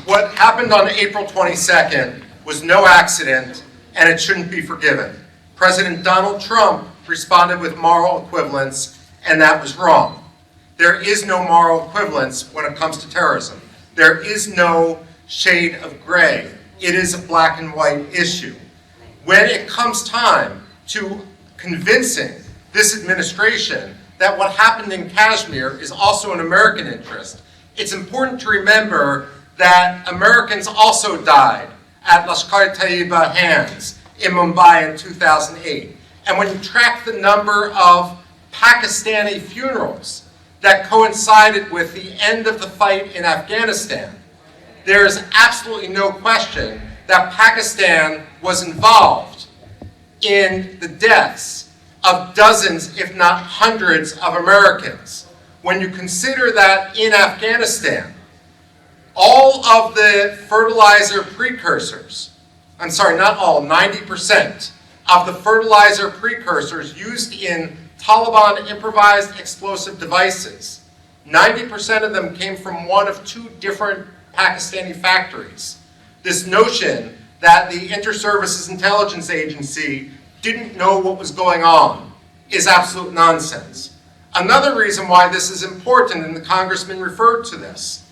What happened on April 22nd was no accident, and it shouldn't be forgiven. President Donald Trump responded with moral equivalence, and that was wrong. There is no moral equivalence when it comes to terrorism. There is no shade of gray. It is a black and white issue. When it comes time to convincing this administration that what happened in Kashmir is also an American interest, it's important to remember that Americans also died at 𝗥𝗘𝗙𝗥𝗏 hands in Mumbai in 2008. And when you track the number of Pakistani funerals that coincided with the end of the fight in Afghanistan, there is absolutely no question that Pakistan was involved in the deaths of dozens, if not hundreds, of Americans. When you consider that in Afghanistan, all of the fertilizer precursors, I'm sorry, not all, 90% of the fertilizer precursors used in Taliban improvised explosive devices, 90% of them came from one of two different Pakistani factories. This notion that the Inter-Services Intelligence Agency didn't know what was going on is absolute nonsense. Another reason why this is important, and the congressman referred to this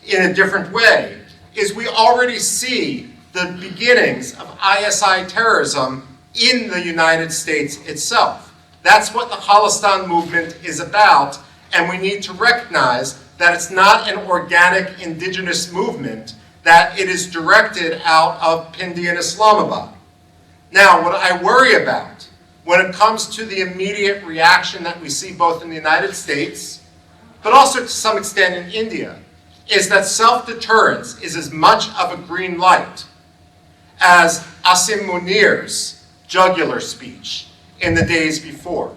in a different way, is we already see the beginnings of ISI terrorism in the United States itself. That's what the Khalistan movement is about, and we need to recognize that it's not an organic indigenous movement, that it is directed out of Pindi and Islamabad. Now, what I worry about when it comes to the immediate reaction that we see both in the United States, but also to some extent in India, is that self-deterrence is as much of a green light as Asim Munir's jugular speech in the days before.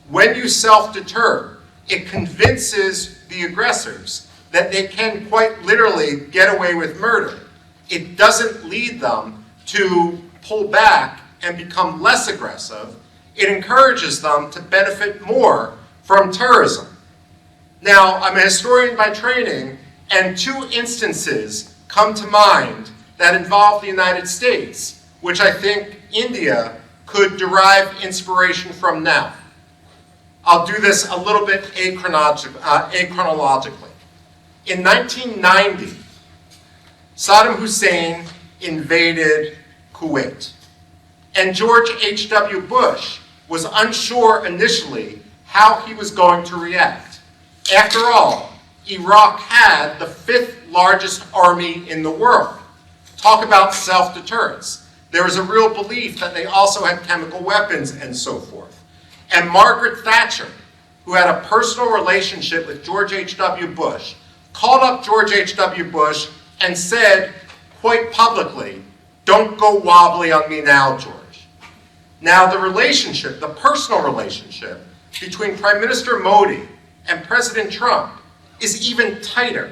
When you self-deter, it convinces the aggressors that they can quite literally get away with murder. It doesn't lead them to pull back and become less aggressive. It encourages them to benefit more from terrorism. Now, I'm a historian by training, and two instances come to mind that involve the United States, which I think India could derive inspiration from now. I'll do this a little bit achronologically. In 1990, Saddam Hussein invaded Kuwait, and George H.W. Bush was unsure initially how he was going to react. After all, Iraq had the 5th largest army in the world. Talk about self-deterrence. There was a real belief that they also had chemical weapons and so forth. And Margaret Thatcher, who had a personal relationship with George H.W. Bush, called up George H.W. Bush and said quite publicly, "Don't go wobbly on me now, George." Now the relationship, the personal relationship between Prime Minister Modi and President Trump is even tighter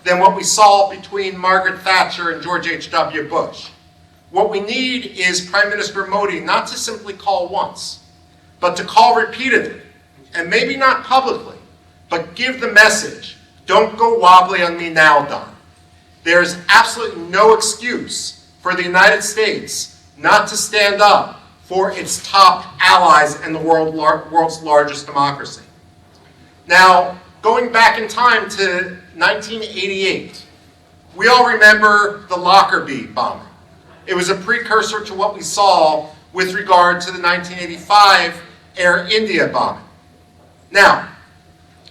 than what we saw between Margaret Thatcher and George H.W. Bush. What we need is Prime Minister Modi not to simply call once, but to call repeatedly, and maybe not publicly, but give the message, "Don't go wobbly on me now, Don." There's absolutely no excuse for the United States not to stand up for its top allies and the world's largest democracy. Now, going back in time to 1988, we all remember the Lockerbie bombing. It was a precursor to what we saw with regard to the 1985 Air India bombing. Now,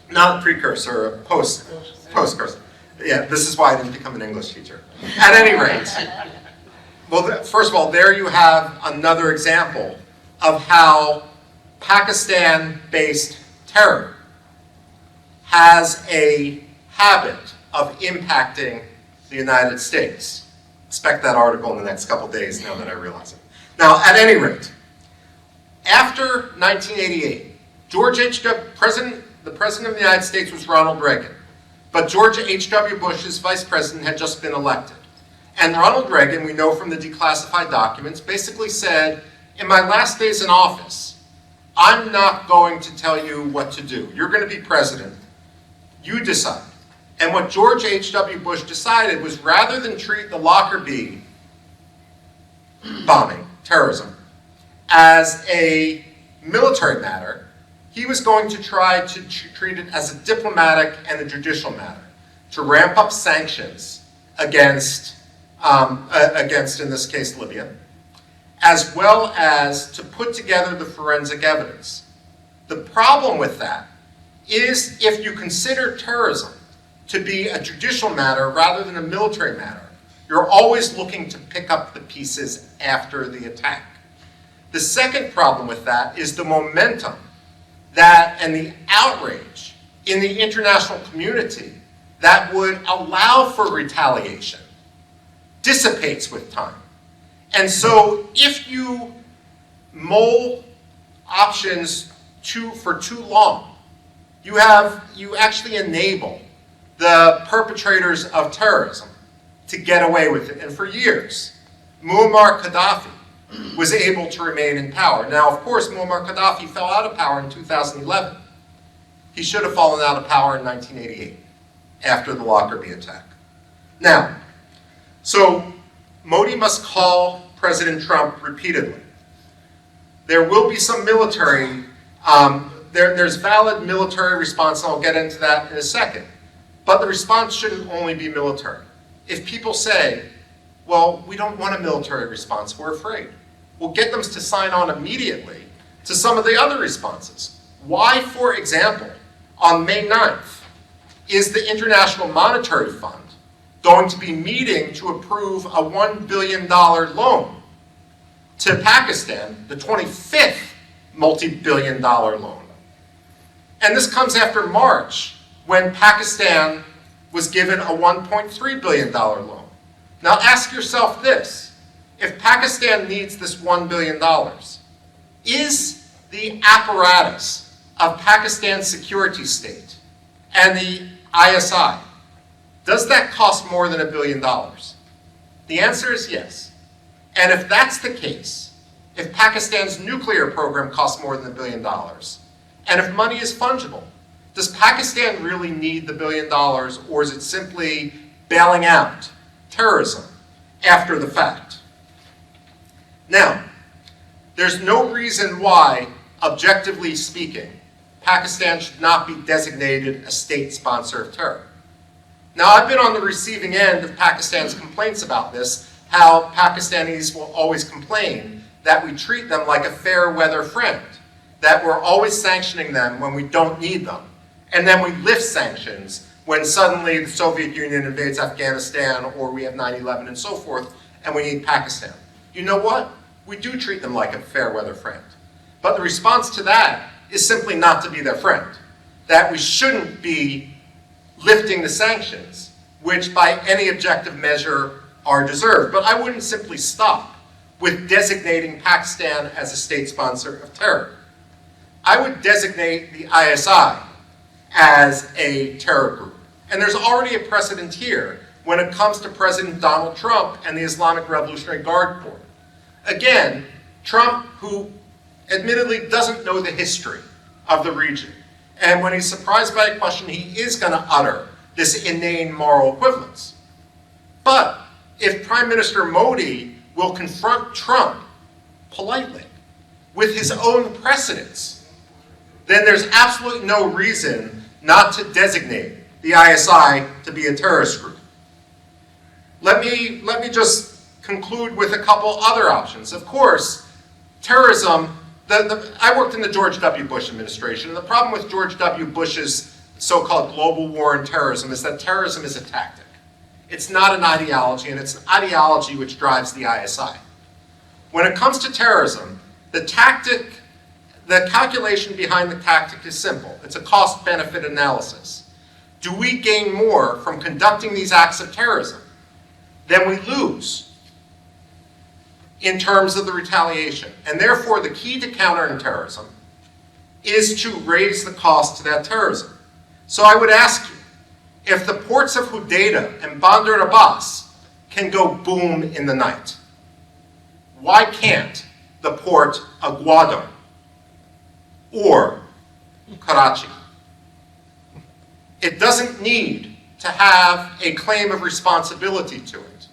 not a precursor, a post-cursor. Yeah, this is why I didn't become an English teacher. At any rate, well, first of all, there you have another example of how Pakistan-based terror has a habit of impacting the United States. Expect that article in the next couple days now that I realize it. Now, at any rate, after 1988, the President of the United States was Ronald Reagan, but George H.W. Bush's vice president had just been elected. And Ronald Reagan, we know from the declassified documents, basically said, "In my last days in office, I'm not going to tell you what to do. You're going to be president. You decide." And what George H.W. Bush decided was, rather than treat the Lockerbie bombing, terrorism, as a military matter, he was going to try to treat it as a diplomatic and a judicial matter, to ramp up sanctions against, in this case, Libya, as well as to put together the forensic evidence. The problem with that is, if you consider terrorism to be a judicial matter rather than a military matter, you're always looking to pick up the pieces after the attack. The second problem with that is the momentum that, and the outrage in the international community that would allow for retaliation dissipates with time. And so if you mull options for too long, you actually enable the perpetrators of terrorism to get away with it. And for years, Muammar Gaddafi was able to remain in power. Now, of course, Muammar Gaddafi fell out of power in 2011. He should have fallen out of power in 1988, after the Lockerbie attack. Now, so Modi must call President Trump repeatedly. There will be some military, there's valid military response, and I'll get into that in a second. But the response shouldn't only be military. If people say, well, we don't want a military response, we're afraid, we'll get them to sign on immediately to some of the other responses. Why, for example, on May 9th, is the International Monetary Fund going to be meeting to approve a $1 billion loan to Pakistan, the 25th multi-billion dollar loan? And this comes after March, when Pakistan was given a $1.3 billion loan. Now ask yourself this: if Pakistan needs this $1 billion, is the apparatus of Pakistan's security state and the ISI, does that cost more than $1 billion? The answer is yes. And if that's the case, if Pakistan's nuclear program costs more than $1 billion, and if money is fungible, does Pakistan really need the $1 billion, or is it simply bailing out terrorism after the fact? Now, there's no reason why, objectively speaking, Pakistan should not be designated a state sponsor of terror. Now, I've been on the receiving end of Pakistan's complaints about this, how Pakistanis will always complain that we treat them like a fair weather friend, that we're always sanctioning them when we don't need them, and then we lift sanctions when suddenly the Soviet Union invades Afghanistan, or we have 9/11 and so forth, and we need Pakistan. You know what? We do treat them like a fair weather friend. But the response to that is simply not to be their friend, that we shouldn't be lifting the sanctions, which by any objective measure are deserved. But I wouldn't simply stop with designating Pakistan as a state sponsor of terror. I would designate the ISI as a terror group. And there's already a precedent here when it comes to President Donald Trump and the Islamic Revolutionary Guard Corps. Again, Trump, who admittedly doesn't know the history of the region, and when he's surprised by a question, he is going to utter this inane moral equivalence. But if Prime Minister Modi will confront Trump politely with his own precedents, then there's absolutely no reason not to designate the ISI to be a terrorist group. Let me just conclude with a couple other options. Of course, terrorism, I worked in the George W. Bush administration, and the problem with George W. Bush's so-called global war on terrorism is that terrorism is a tactic. It's not an ideology, and it's an ideology which drives the ISI. When it comes to terrorism, the calculation behind the tactic is simple. It's a cost-benefit analysis. Do we gain more from conducting these acts of terrorism than we lose in terms of the retaliation? And therefore, the key to countering terrorism is to raise the cost to that terrorism. So I would ask you, if the ports of Hodeidah and Bandar Abbas can go boom in the night, why can't the port of Gwadar or Karachi? It doesn't need to have a claim of responsibility to it.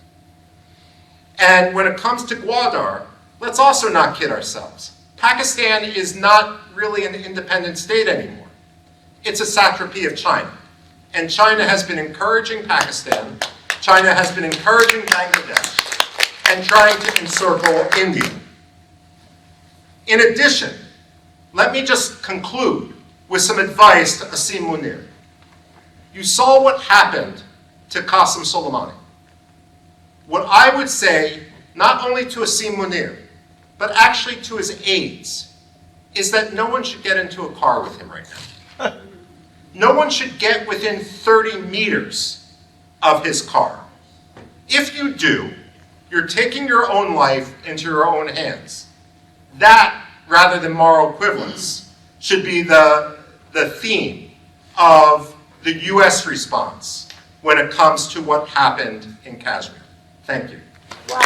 And when it comes to Gwadar, let's also not kid ourselves. Pakistan is not really an independent state anymore. It's a satrapy of China. And China has been encouraging Pakistan, China has been encouraging Bangladesh, and trying to encircle India. In addition, let me just conclude with some advice to Asim Munir. You saw what happened to Qasem Soleimani. What I would say, not only to Asim Munir, but actually to his aides, is that no one should get into a car with him right now. No one should get within 30 meters of his car. If you do, you're taking your own life into your own hands. That, rather than moral equivalence, should be the theme of the US response when it comes to what happened in Kashmir. Thank you. Wow.